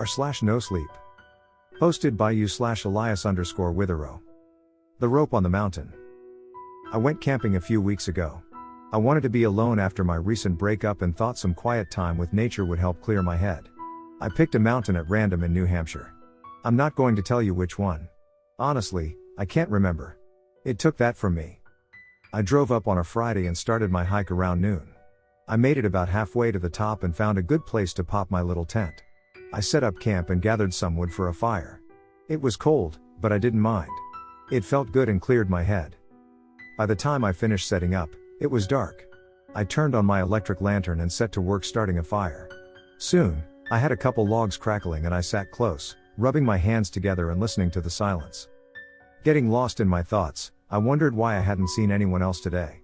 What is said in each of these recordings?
r/nosleep. Hosted by you/Elias_Withero. The rope on the mountain. I went camping a few weeks ago. I wanted to be alone after my recent breakup and thought some quiet time with nature would help clear my head. I picked a mountain at random in New Hampshire. I'm not going to tell you which one. Honestly, I can't remember. It took that from me. I drove up on a Friday and started my hike around noon. I made it about halfway to the top and found a good place to pop my little tent. I set up camp and gathered some wood for a fire. It was cold, but I didn't mind. It felt good and cleared my head. By the time I finished setting up, it was dark. I turned on my electric lantern and set to work starting a fire. Soon, I had a couple logs crackling and I sat close, rubbing my hands together and listening to the silence. Getting lost in my thoughts, I wondered why I hadn't seen anyone else today.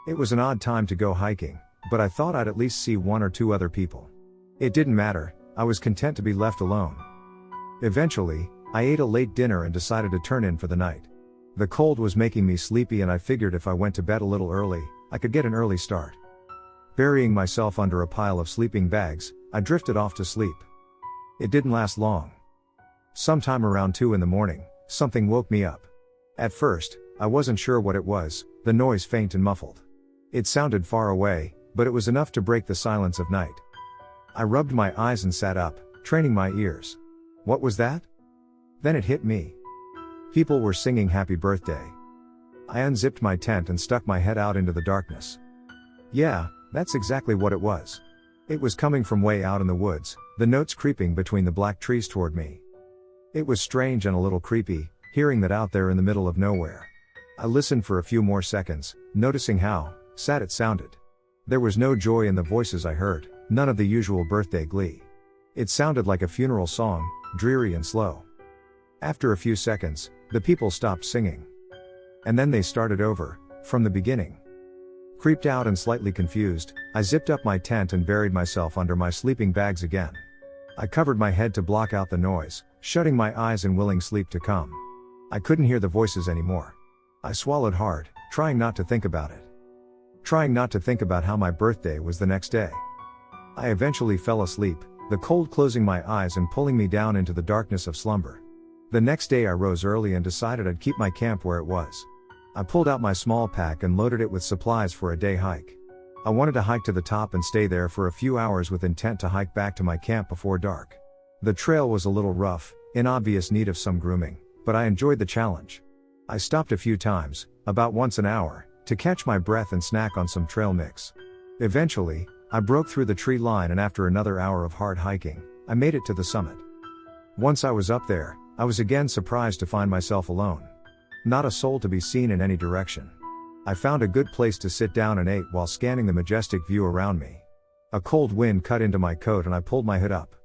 It was an odd time to go hiking, but I thought I'd at least see one or two other people. It didn't matter, I was content to be left alone. Eventually, I ate a late dinner and decided to turn in for the night. The cold was making me sleepy and I figured if I went to bed a little early, I could get an early start. Burying myself under a pile of sleeping bags, I drifted off to sleep. It didn't last long. Sometime around 2 in the morning, something woke me up. At first, I wasn't sure what it was, the noise faint and muffled. It sounded far away, but it was enough to break the silence of night. I rubbed my eyes and sat up, training my ears. What was that? Then it hit me. People were singing happy birthday. I unzipped my tent and stuck my head out into the darkness. Yeah, that's exactly what it was. It was coming from way out in the woods, the notes creeping between the black trees toward me. It was strange and a little creepy, hearing that out there in the middle of nowhere. I listened for a few more seconds, noticing how sad it sounded. There was no joy in the voices I heard, none of the usual birthday glee. It sounded like a funeral song, dreary and slow. After a few seconds, the people stopped singing. And then they started over, from the beginning. Creeped out and slightly confused, I zipped up my tent and buried myself under my sleeping bags again. I covered my head to block out the noise, shutting my eyes and willing sleep to come. I couldn't hear the voices anymore. I swallowed hard, trying not to think about it. Trying not to think about how my birthday was the next day. I eventually fell asleep, the cold closing my eyes and pulling me down into the darkness of slumber. The next day I rose early and decided I'd keep my camp where it was. I pulled out my small pack and loaded it with supplies for a day hike. I wanted to hike to the top and stay there for a few hours with intent to hike back to my camp before dark. The trail was a little rough, in obvious need of some grooming, but I enjoyed the challenge. I stopped a few times, about once an hour, to catch my breath and snack on some trail mix. Eventually, I broke through the tree line and after another hour of hard hiking, I made it to the summit. Once I was up there, I was again surprised to find myself alone. Not a soul to be seen in any direction. I found a good place to sit down and ate while scanning the majestic view around me. A cold wind cut into my coat and I pulled my hood up.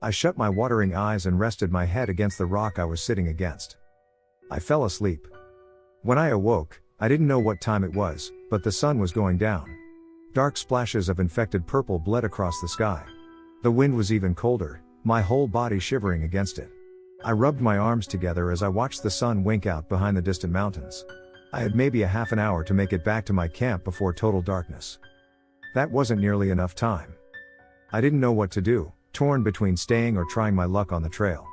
I shut my watering eyes and rested my head against the rock I was sitting against. I fell asleep. When I awoke, I didn't know what time it was, but the sun was going down. Dark splashes of infected purple bled across the sky. The wind was even colder, my whole body shivering against it. I rubbed my arms together as I watched the sun wink out behind the distant mountains. I had maybe a half an hour to make it back to my camp before total darkness. That wasn't nearly enough time. I didn't know what to do, torn between staying or trying my luck on the trail.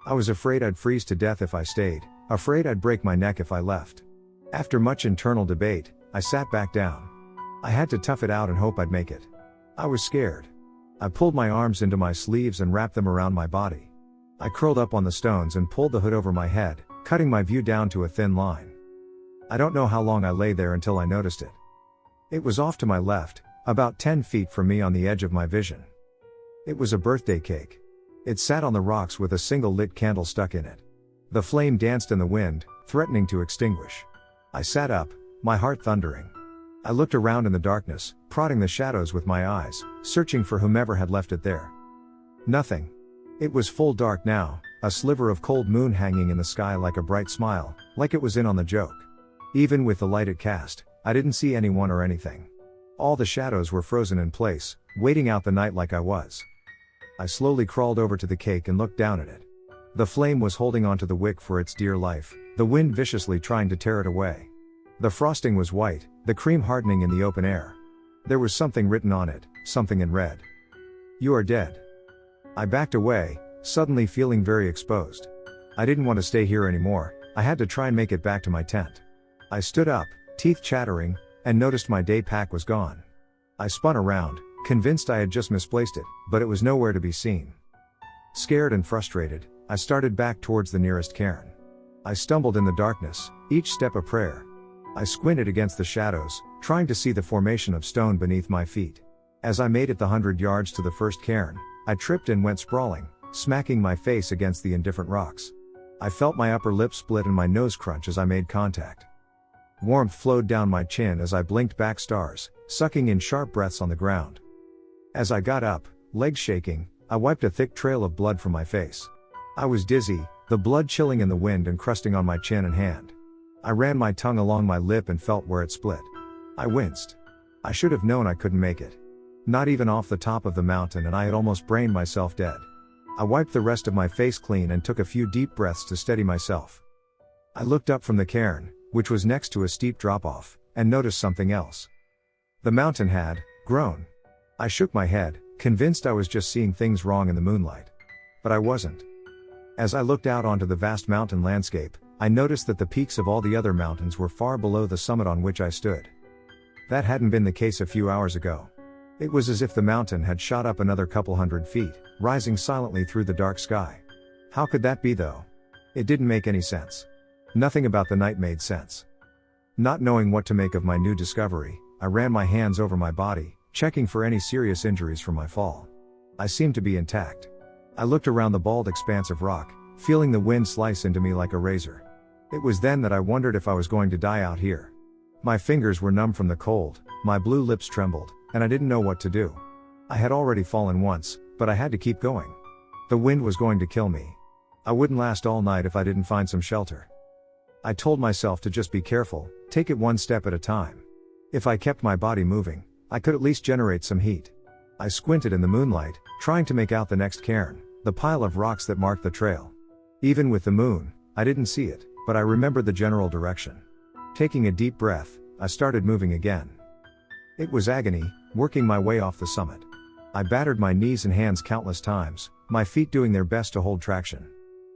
I was afraid I'd freeze to death if I stayed, afraid I'd break my neck if I left. After much internal debate, I sat back down. I had to tough it out and hope I'd make it. I was scared. I pulled my arms into my sleeves and wrapped them around my body. I curled up on the stones and pulled the hood over my head, cutting my view down to a thin line. I don't know how long I lay there until I noticed it. It was off to my left, about 10 feet from me on the edge of my vision. It was a birthday cake. It sat on the rocks with a single lit candle stuck in it. The flame danced in the wind, threatening to extinguish. I sat up, my heart thundering. I looked around in the darkness, prodding the shadows with my eyes, searching for whomever had left it there. Nothing. It was full dark now, a sliver of cold moon hanging in the sky like a bright smile, like it was in on the joke. Even with the light it cast, I didn't see anyone or anything. All the shadows were frozen in place, waiting out the night like I was. I slowly crawled over to the cake and looked down at it. The flame was holding onto the wick for its dear life, the wind viciously trying to tear it away. The frosting was white, the cream hardening in the open air. There was something written on it, something in red. "You are dead." I backed away, suddenly feeling very exposed. I didn't want to stay here anymore. I had to try and make it back to my tent. I stood up, teeth chattering, and noticed my day pack was gone. I spun around, convinced I had just misplaced it, but it was nowhere to be seen. Scared and frustrated, I started back towards the nearest cairn. I stumbled in the darkness, each step a prayer. I squinted against the shadows, trying to see the formation of stone beneath my feet. As I made it the 100 yards to the first cairn, I tripped and went sprawling, smacking my face against the indifferent rocks. I felt my upper lip split and my nose crunch as I made contact. Warmth flowed down my chin as I blinked back stars, sucking in sharp breaths on the ground. As I got up, legs shaking, I wiped a thick trail of blood from my face. I was dizzy, the blood chilling in the wind and crusting on my chin and hand. I ran my tongue along my lip and felt where it split. I winced. I should have known I couldn't make it. Not even off the top of the mountain, and I had almost brained myself dead. I wiped the rest of my face clean and took a few deep breaths to steady myself. I looked up from the cairn, which was next to a steep drop-off, and noticed something else. The mountain had grown. I shook my head, convinced I was just seeing things wrong in the moonlight. But I wasn't. As I looked out onto the vast mountain landscape, I noticed that the peaks of all the other mountains were far below the summit on which I stood. That hadn't been the case a few hours ago. It was as if the mountain had shot up another couple 100 feet, rising silently through the dark sky. How could that be though? It didn't make any sense. Nothing about the night made sense. Not knowing what to make of my new discovery, I ran my hands over my body, checking for any serious injuries from my fall. I seemed to be intact. I looked around the bald expanse of rock, feeling the wind slice into me like a razor. It was then that I wondered if I was going to die out here. My fingers were numb from the cold, my blue lips trembled, and I didn't know what to do. I had already fallen once, but I had to keep going. The wind was going to kill me. I wouldn't last all night if I didn't find some shelter. I told myself to just be careful, take it one step at a time. If I kept my body moving, I could at least generate some heat. I squinted in the moonlight, trying to make out the next cairn, the pile of rocks that marked the trail. Even with the moon, I didn't see it, but I remembered the general direction. Taking a deep breath, I started moving again. It was agony, working my way off the summit. I battered my knees and hands countless times, my feet doing their best to hold traction.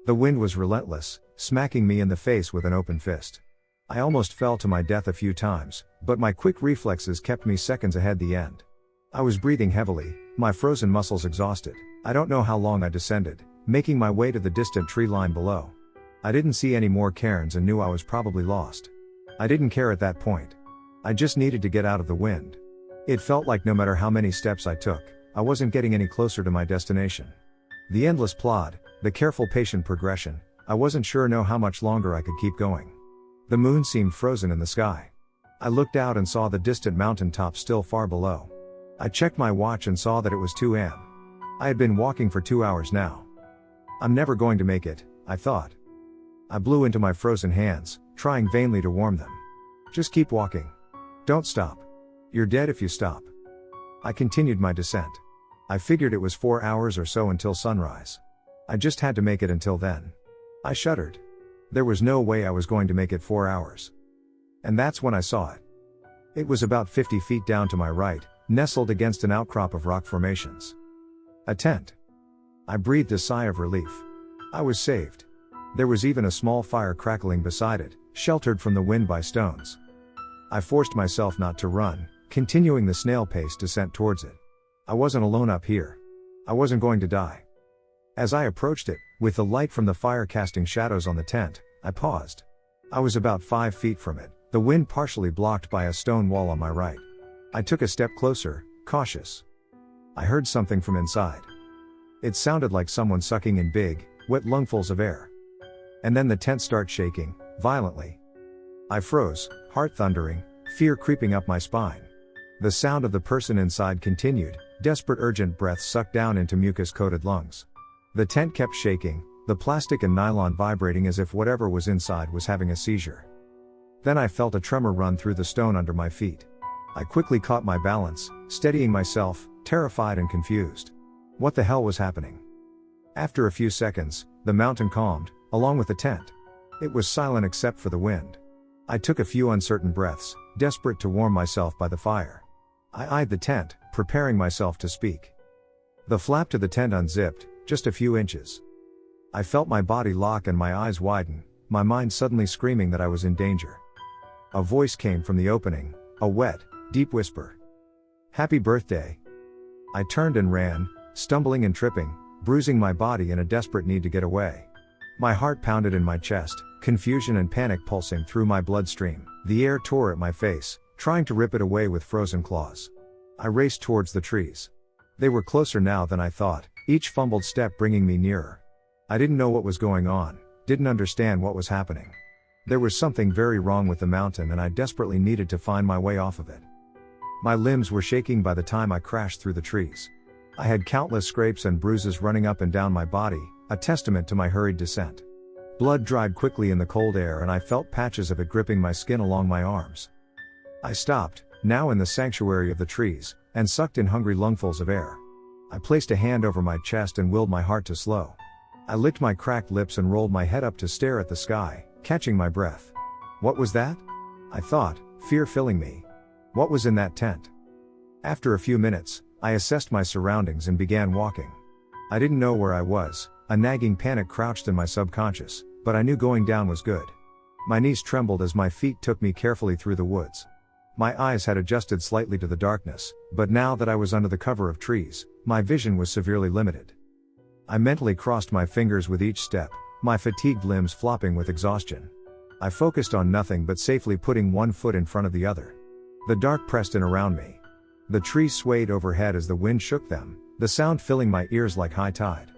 The wind was relentless, smacking me in the face with an open fist. I almost fell to my death a few times, but my quick reflexes kept me seconds ahead the end. I was breathing heavily, my frozen muscles exhausted. I don't know how long I descended, making my way to the distant tree line below. I didn't see any more cairns and knew I was probably lost. I didn't care at that point. I just needed to get out of the wind. It felt like no matter how many steps I took, I wasn't getting any closer to my destination. The endless plod, the careful patient progression, I wasn't sure how much longer I could keep going. The moon seemed frozen in the sky. I looked out and saw the distant mountaintop still far below. I checked my watch and saw that it was 2 a.m. I had been walking for 2 hours now. I'm never going to make it, I thought. I blew into my frozen hands, trying vainly to warm them. Just keep walking. Don't stop. You're dead if you stop. I continued my descent. I figured it was 4 hours or so until sunrise. I just had to make it until then. I shuddered. There was no way I was going to make it 4 hours. And that's when I saw it. It was about 50 feet down to my right, nestled against an outcrop of rock formations. A tent. I breathed a sigh of relief. I was saved. There was even a small fire crackling beside it, sheltered from the wind by stones. I forced myself not to run, continuing the snail-paced descent towards it. I wasn't alone up here. I wasn't going to die. As I approached it, with the light from the fire casting shadows on the tent, I paused. I was about 5 feet from it, the wind partially blocked by a stone wall on my right. I took a step closer, cautious. I heard something from inside. It sounded like someone sucking in big, wet lungfuls of air. And then the tent started shaking, violently. I froze, heart thundering, fear creeping up my spine. The sound of the person inside continued, desperate urgent breaths sucked down into mucus-coated lungs. The tent kept shaking, the plastic and nylon vibrating as if whatever was inside was having a seizure. Then I felt a tremor run through the stone under my feet. I quickly caught my balance, steadying myself, terrified and confused. What the hell was happening? After a few seconds, the mountain calmed, along with the tent. It was silent except for the wind. I took a few uncertain breaths, desperate to warm myself by the fire. I eyed the tent, preparing myself to speak. The flap to the tent unzipped, Just a few inches. I felt my body lock and my eyes widen, my mind suddenly screaming that I was in danger. A voice came from the opening, a wet, deep whisper. "Happy birthday." I turned and ran, stumbling and tripping, bruising my body in a desperate need to get away. My heart pounded in my chest, confusion and panic pulsing through my bloodstream. The air tore at my face, trying to rip it away with frozen claws. I raced towards the trees. They were closer now than I thought, each fumbled step bringing me nearer. I didn't know what was going on, didn't understand what was happening. There was something very wrong with the mountain and I desperately needed to find my way off of it. My limbs were shaking by the time I crashed through the trees. I had countless scrapes and bruises running up and down my body, a testament to my hurried descent. Blood dried quickly in the cold air and I felt patches of it gripping my skin along my arms. I stopped, now in the sanctuary of the trees, and sucked in hungry lungfuls of air. I placed a hand over my chest and willed my heart to slow. I licked my cracked lips and rolled my head up to stare at the sky, catching my breath. What was that? I thought, fear filling me. What was in that tent? After a few minutes, I assessed my surroundings and began walking. I didn't know where I was, a nagging panic crouched in my subconscious, but I knew going down was good. My knees trembled as my feet took me carefully through the woods. My eyes had adjusted slightly to the darkness, but now that I was under the cover of trees, my vision was severely limited. I mentally crossed my fingers with each step, my fatigued limbs flopping with exhaustion. I focused on nothing but safely putting one foot in front of the other. The dark pressed in around me. The trees swayed overhead as the wind shook them, the sound filling my ears like high tide.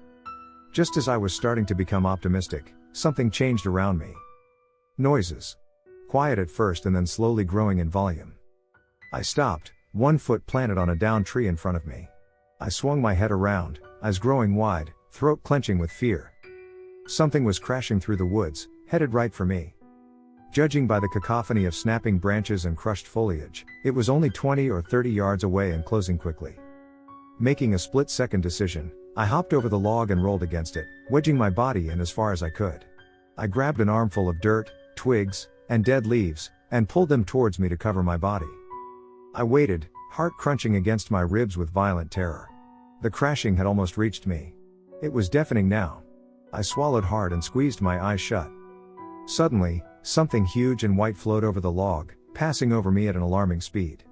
Just as I was starting to become optimistic, something changed around me. Noises. Quiet at first and then slowly growing in volume. I stopped, one foot planted on a downed tree in front of me. I swung my head around, eyes growing wide, throat clenching with fear. Something was crashing through the woods, headed right for me. Judging by the cacophony of snapping branches and crushed foliage, it was only 20 or 30 yards away and closing quickly. Making a split-second decision, I hopped over the log and rolled against it, wedging my body in as far as I could. I grabbed an armful of dirt, twigs, and dead leaves, and pulled them towards me to cover my body. I waited, heart crunching against my ribs with violent terror. The crashing had almost reached me. It was deafening now. I swallowed hard and squeezed my eyes shut. Suddenly, something huge and white flowed over the log, passing over me at an alarming speed.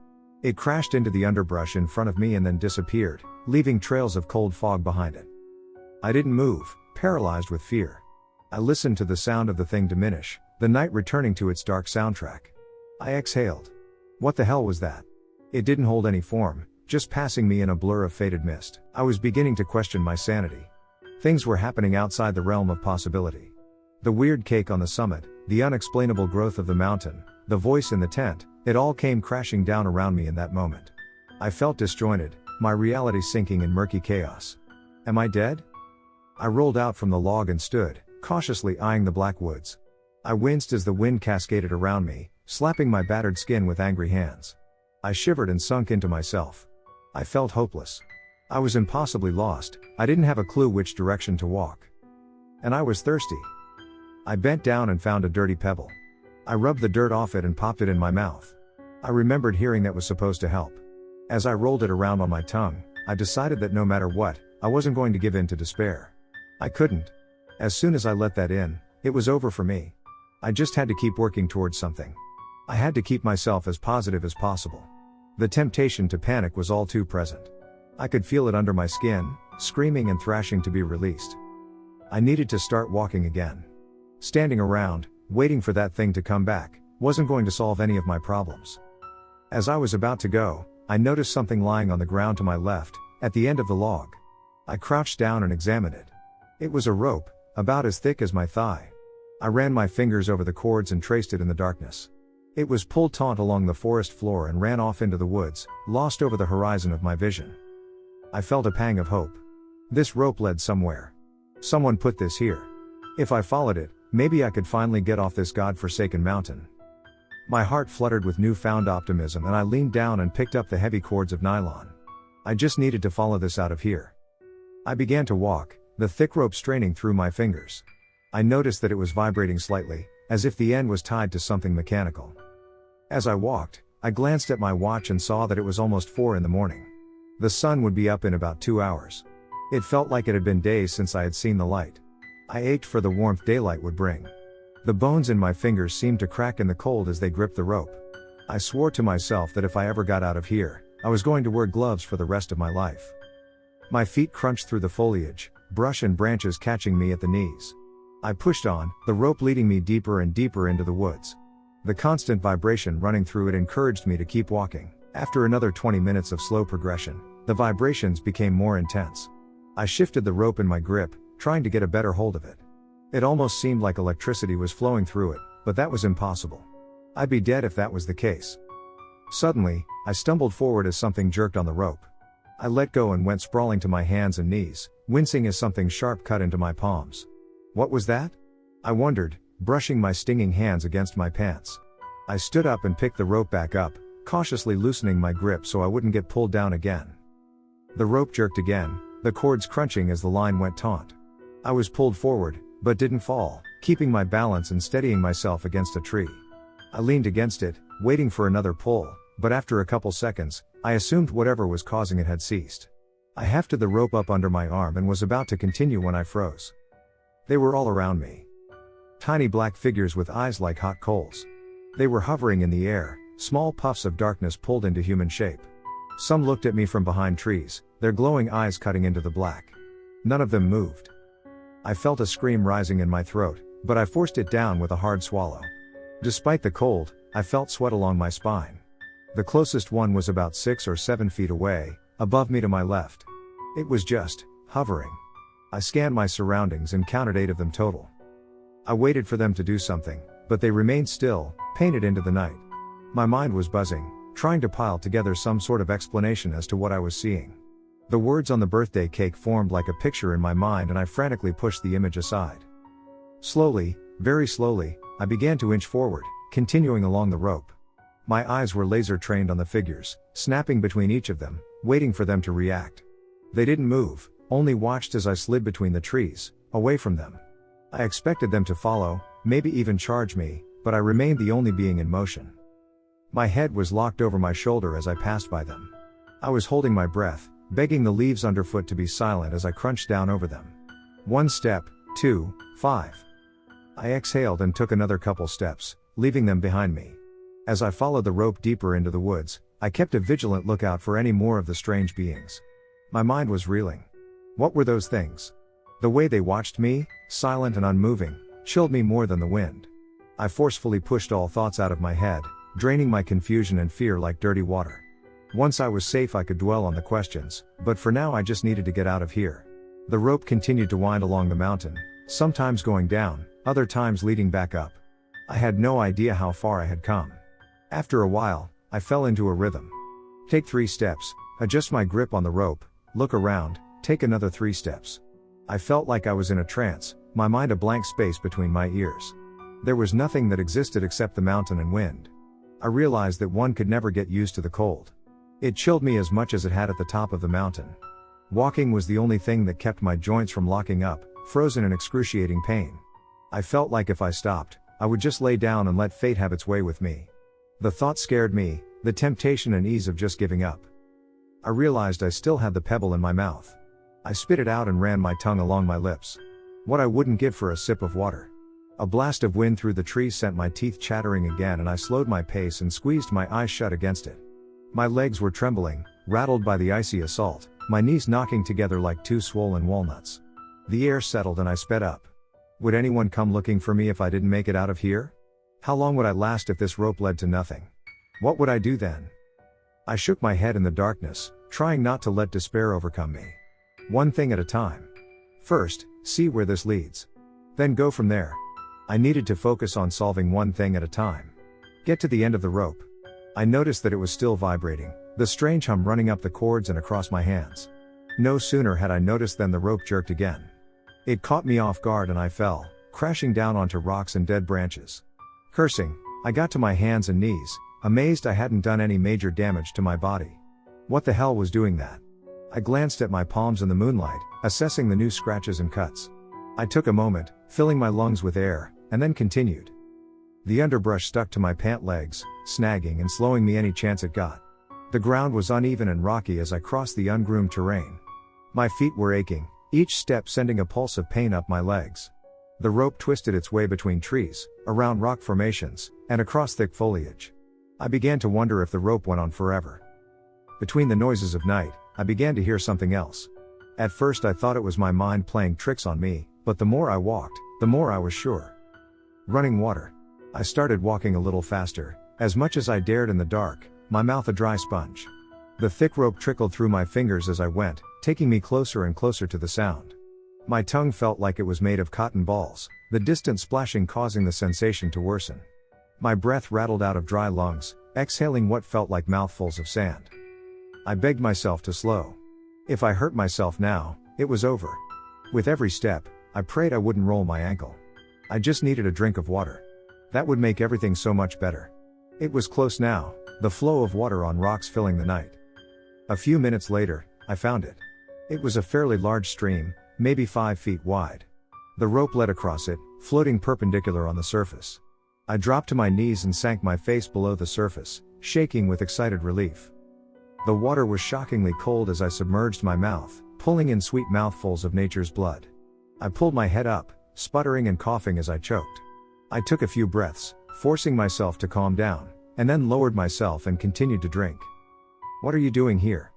It crashed into the underbrush in front of me and then disappeared, leaving trails of cold fog behind it. I didn't move, paralyzed with fear. I listened to the sound of the thing diminish, the night returning to its dark soundtrack. I exhaled. What the hell was that? It didn't hold any form, just passing me in a blur of faded mist. I was beginning to question my sanity. Things were happening outside the realm of possibility. The weird cake on the summit, the unexplainable growth of the mountain, the voice in the tent, it all came crashing down around me in that moment. I felt disjointed, my reality sinking in murky chaos. Am I dead? I rolled out from the log and stood, cautiously eyeing the black woods. I winced as the wind cascaded around me, slapping my battered skin with angry hands. I shivered and sunk into myself. I felt hopeless. I was impossibly lost, I didn't have a clue which direction to walk. And I was thirsty. I bent down and found a dirty pebble. I rubbed the dirt off it and popped it in my mouth. I remembered hearing that was supposed to help. As I rolled it around on my tongue, I decided that no matter what, I wasn't going to give in to despair. I couldn't. As soon as I let that in, it was over for me. I just had to keep working towards something. I had to keep myself as positive as possible. The temptation to panic was all too present. I could feel it under my skin, screaming and thrashing to be released. I needed to start walking again. Standing around, waiting for that thing to come back, wasn't going to solve any of my problems. As I was about to go, I noticed something lying on the ground to my left, at the end of the log. I crouched down and examined it. It was a rope, about as thick as my thigh. I ran my fingers over the cords and traced it in the darkness. It was pulled taut along the forest floor and ran off into the woods, lost over the horizon of my vision. I felt a pang of hope. This rope led somewhere. Someone put this here. If I followed it, maybe I could finally get off this god-forsaken mountain. My heart fluttered with newfound optimism and I leaned down and picked up the heavy cords of nylon. I just needed to follow this out of here. I began to walk, the thick rope straining through my fingers. I noticed that it was vibrating slightly, as if the end was tied to something mechanical. As I walked, I glanced at my watch and saw that it was almost 4 in the morning. The sun would be up in about 2 hours. It felt like it had been days since I had seen the light. I ached for the warmth daylight would bring. The bones in my fingers seemed to crack in the cold as they gripped the rope. I swore to myself that if I ever got out of here, I was going to wear gloves for the rest of my life. My feet crunched through the foliage, brush and branches catching me at the knees. I pushed on, the rope leading me deeper and deeper into the woods. The constant vibration running through it encouraged me to keep walking. After another 20 minutes of slow progression, the vibrations became more intense. I shifted the rope in my grip, trying to get a better hold of it. It almost seemed like electricity was flowing through it, but that was impossible. I'd be dead if that was the case. Suddenly, I stumbled forward as something jerked on the rope. I let go and went sprawling to my hands and knees, wincing as something sharp cut into my palms. What was that? I wondered, brushing my stinging hands against my pants. I stood up and picked the rope back up, cautiously loosening my grip so I wouldn't get pulled down again. The rope jerked again, the cords crunching as the line went taut. I was pulled forward, but didn't fall, keeping my balance and steadying myself against a tree. I leaned against it, waiting for another pull, but after a couple seconds, I assumed whatever was causing it had ceased. I hefted the rope up under my arm and was about to continue when I froze. They were all around me. Tiny black figures with eyes like hot coals. They were hovering in the air, small puffs of darkness pulled into human shape. Some looked at me from behind trees, their glowing eyes cutting into the black. None of them moved. I felt a scream rising in my throat, but I forced it down with a hard swallow. Despite the cold, I felt sweat along my spine. The closest one was about 6 or 7 feet away, above me to my left. It was just hovering. I scanned my surroundings and counted 8 of them total. I waited for them to do something, but they remained still, painted into the night. My mind was buzzing, trying to pile together some sort of explanation as to what I was seeing. The words on the birthday cake formed like a picture in my mind and I frantically pushed the image aside. Slowly, very slowly, I began to inch forward, continuing along the rope. My eyes were laser trained on the figures, snapping between each of them, waiting for them to react. They didn't move, only watched as I slid between the trees, away from them. I expected them to follow, maybe even charge me, but I remained the only being in motion. My head was locked over my shoulder as I passed by them. I was holding my breath, begging the leaves underfoot to be silent as I crunched down over them. 1 step, 2, 5. I exhaled and took another couple steps, leaving them behind me. As I followed the rope deeper into the woods, I kept a vigilant lookout for any more of the strange beings. My mind was reeling. What were those things? The way they watched me, silent and unmoving, chilled me more than the wind. I forcefully pushed all thoughts out of my head, draining my confusion and fear like dirty water. Once I was safe I could dwell on the questions, but for now I just needed to get out of here. The rope continued to wind along the mountain, sometimes going down, other times leading back up. I had no idea how far I had come. After a while, I fell into a rhythm. Take 3 steps, adjust my grip on the rope, look around, take another 3 steps. I felt like I was in a trance, my mind a blank space between my ears. There was nothing that existed except the mountain and wind. I realized that one could never get used to the cold. It chilled me as much as it had at the top of the mountain. Walking was the only thing that kept my joints from locking up, frozen in excruciating pain. I felt like if I stopped, I would just lay down and let fate have its way with me. The thought scared me, the temptation and ease of just giving up. I realized I still had the pebble in my mouth. I spit it out and ran my tongue along my lips. What I wouldn't give for a sip of water. A blast of wind through the trees sent my teeth chattering again and I slowed my pace and squeezed my eyes shut against it. My legs were trembling, rattled by the icy assault, my knees knocking together like 2 swollen walnuts. The air settled and I sped up. Would anyone come looking for me if I didn't make it out of here? How long would I last if this rope led to nothing? What would I do then? I shook my head in the darkness, trying not to let despair overcome me. One thing at a time. First, see where this leads. Then go from there. I needed to focus on solving one thing at a time. Get to the end of the rope. I noticed that it was still vibrating, the strange hum running up the cords and across my hands. No sooner had I noticed than the rope jerked again. It caught me off guard and I fell, crashing down onto rocks and dead branches. Cursing, I got to my hands and knees, amazed I hadn't done any major damage to my body. What the hell was doing that? I glanced at my palms in the moonlight, assessing the new scratches and cuts. I took a moment, filling my lungs with air, and then continued. The underbrush stuck to my pant legs, snagging and slowing me any chance it got. The ground was uneven and rocky as I crossed the ungroomed terrain. My feet were aching, each step sending a pulse of pain up my legs. The rope twisted its way between trees, around rock formations, and across thick foliage. I began to wonder if the rope went on forever. Between the noises of night, I began to hear something else. At first I thought it was my mind playing tricks on me, but the more I walked, the more I was sure. Running water. I started walking a little faster, as much as I dared in the dark, my mouth a dry sponge. The thick rope trickled through my fingers as I went, taking me closer and closer to the sound. My tongue felt like it was made of cotton balls, the distant splashing causing the sensation to worsen. My breath rattled out of dry lungs, exhaling what felt like mouthfuls of sand. I begged myself to slow. If I hurt myself now, it was over. With every step, I prayed I wouldn't roll my ankle. I just needed a drink of water. That would make everything so much better. It was close now, the flow of water on rocks filling the night. A few minutes later, I found it. It was a fairly large stream, maybe 5 feet wide. The rope led across it, floating perpendicular on the surface. I dropped to my knees and sank my face below the surface, shaking with excited relief. The water was shockingly cold as I submerged my mouth, pulling in sweet mouthfuls of nature's blood. I pulled my head up, sputtering and coughing as I choked. I took a few breaths, forcing myself to calm down, and then lowered myself and continued to drink. "What are you doing here?"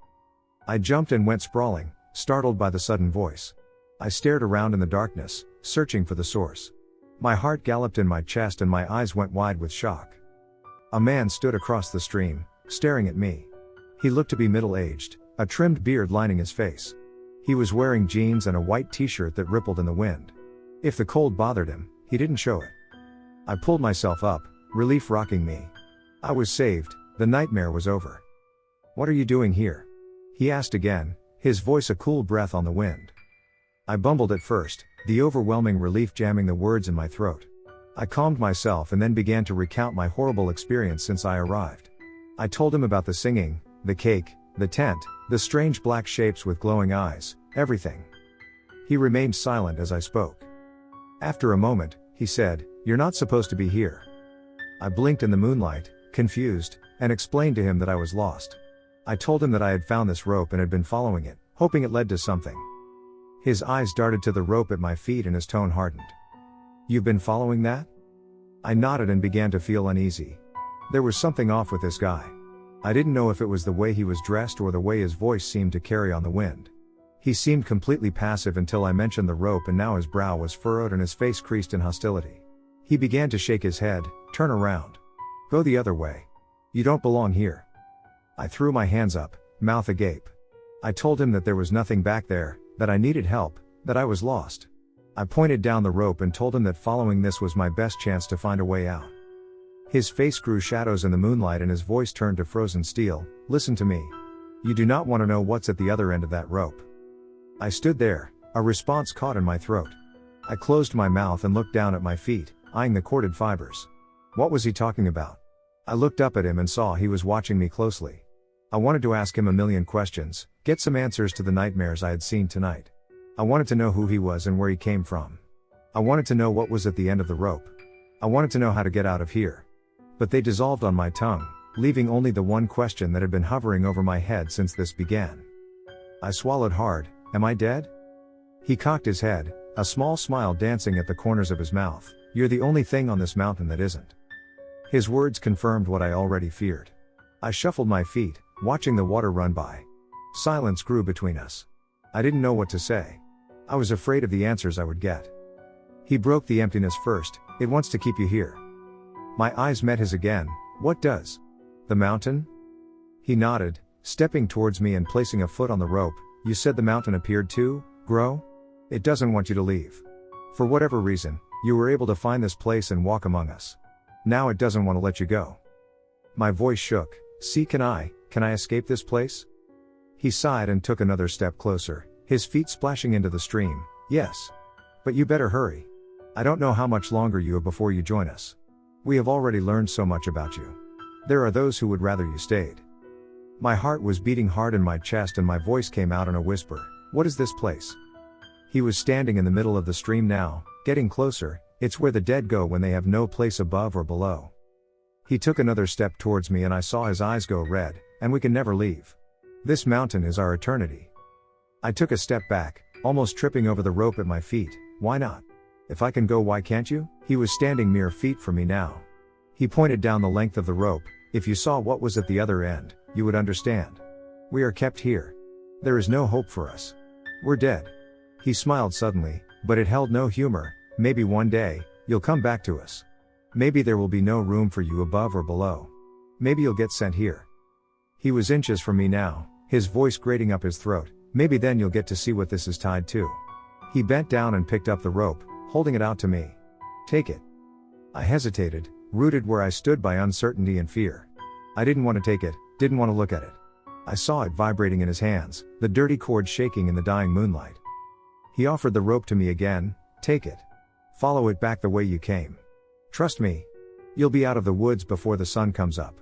I jumped and went sprawling, startled by the sudden voice. I stared around in the darkness, searching for the source. My heart galloped in my chest and my eyes went wide with shock. A man stood across the stream, staring at me. He looked to be middle-aged, a trimmed beard lining his face. He was wearing jeans and a white t-shirt that rippled in the wind. If the cold bothered him, he didn't show it. I pulled myself up, relief rocking me. I was saved, the nightmare was over. "What are you doing here?" he asked again, his voice a cool breath on the wind. I bumbled at first, the overwhelming relief jamming the words in my throat. I calmed myself and then began to recount my horrible experience since I arrived. I told him about the singing, the cake, the tent, the strange black shapes with glowing eyes, everything. He remained silent as I spoke. After a moment, he said, "You're not supposed to be here." I blinked in the moonlight, confused, and explained to him that I was lost. I told him that I had found this rope and had been following it, hoping it led to something. His eyes darted to the rope at my feet and his tone hardened. "You've been following that?" I nodded and began to feel uneasy. There was something off with this guy. I didn't know if it was the way he was dressed or the way his voice seemed to carry on the wind. He seemed completely passive until I mentioned the rope, and now his brow was furrowed and his face creased in hostility. He began to shake his head. "Turn around. Go the other way. You don't belong here." I threw my hands up, mouth agape. I told him that there was nothing back there, that I needed help, that I was lost. I pointed down the rope and told him that following this was my best chance to find a way out. His face grew shadows in the moonlight and his voice turned to frozen steel. "Listen to me. You do not want to know what's at the other end of that rope." I stood there, a response caught in my throat. I closed my mouth and looked down at my feet, eyeing the corded fibers. What was he talking about? I looked up at him and saw he was watching me closely. I wanted to ask him a million questions, get some answers to the nightmares I had seen tonight. I wanted to know who he was and where he came from. I wanted to know what was at the end of the rope. I wanted to know how to get out of here. But they dissolved on my tongue, leaving only the one question that had been hovering over my head since this began. I swallowed hard. "Am I dead?" He cocked his head, a small smile dancing at the corners of his mouth. "You're the only thing on this mountain that isn't." His words confirmed what I already feared. I shuffled my feet, watching the water run by. Silence grew between us. I didn't know what to say. I was afraid of the answers I would get. He broke the emptiness first. "It wants to keep you here." My eyes met his again. "What does? The mountain?" He nodded, stepping towards me and placing a foot on the rope. "You said the mountain appeared to grow? It doesn't want you to leave. For whatever reason, you were able to find this place and walk among us. Now it doesn't want to let you go." My voice shook. "See, can I escape this place?" He sighed and took another step closer, his feet splashing into the stream. "Yes. But you better hurry. I don't know how much longer you have before you join us. We have already learned so much about you. There are those who would rather you stayed." My heart was beating hard in my chest and my voice came out in a whisper. "What is this place?" He was standing in the middle of the stream now, getting closer. "It's where the dead go when they have no place above or below." He took another step towards me and I saw his eyes go red. "And we can never leave. This mountain is our eternity." I took a step back, almost tripping over the rope at my feet. Why not? If I can go, why can't you? He was standing mere feet from me now. He pointed down the length of the rope. If you saw what was at the other end, you would understand. We are kept here. There is no hope for us. We're dead. He smiled suddenly, but it held no humor. Maybe one day, you'll come back to us. Maybe there will be no room for you above or below. Maybe you'll get sent here. He was inches from me now, his voice grating up his throat. Maybe then you'll get to see what this is tied to. He bent down and picked up the rope, holding it out to me. Take it. I hesitated, rooted where I stood by uncertainty and fear. I didn't want to take it, didn't want to look at it. I saw it vibrating in his hands, the dirty cord shaking in the dying moonlight. He offered the rope to me again. Take it. Follow it back the way you came. Trust me. You'll be out of the woods before the sun comes up.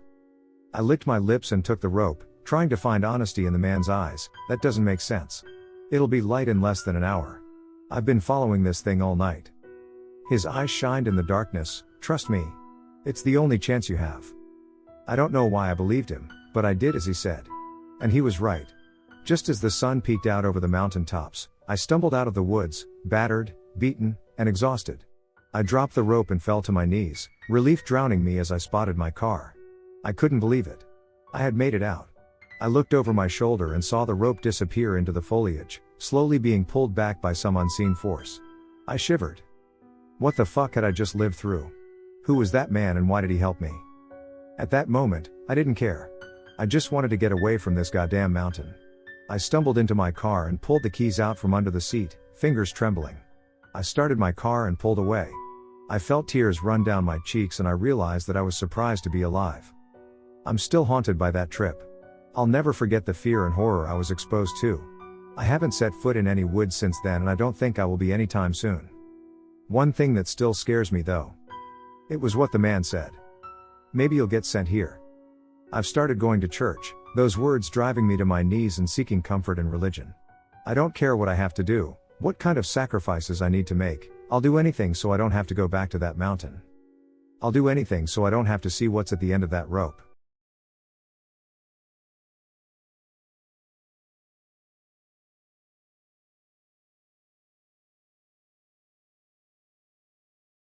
I licked my lips and took the rope, trying to find honesty in the man's eyes. That doesn't make sense. It'll be light in less than an hour. I've been following this thing all night. His eyes shined in the darkness. Trust me. It's the only chance you have. I don't know why I believed him, but I did as he said. And he was right. Just as the sun peeked out over the mountain tops, I stumbled out of the woods, battered, beaten, and exhausted. I dropped the rope and fell to my knees, relief drowning me as I spotted my car. I couldn't believe it. I had made it out. I looked over my shoulder and saw the rope disappear into the foliage, slowly being pulled back by some unseen force. I shivered. What the fuck had I just lived through? Who was that man and why did he help me? At that moment, I didn't care. I just wanted to get away from this goddamn mountain. I stumbled into my car and pulled the keys out from under the seat, fingers trembling. I started my car and pulled away. I felt tears run down my cheeks and I realized that I was surprised to be alive. I'm still haunted by that trip. I'll never forget the fear and horror I was exposed to. I haven't set foot in any woods since then and I don't think I will be anytime soon. One thing that still scares me though. It was what the man said. Maybe you'll get sent here. I've started going to church, those words driving me to my knees and seeking comfort in religion. I don't care what I have to do, what kind of sacrifices I need to make. I'll do anything so I don't have to go back to that mountain. I'll do anything so I don't have to see what's at the end of that rope.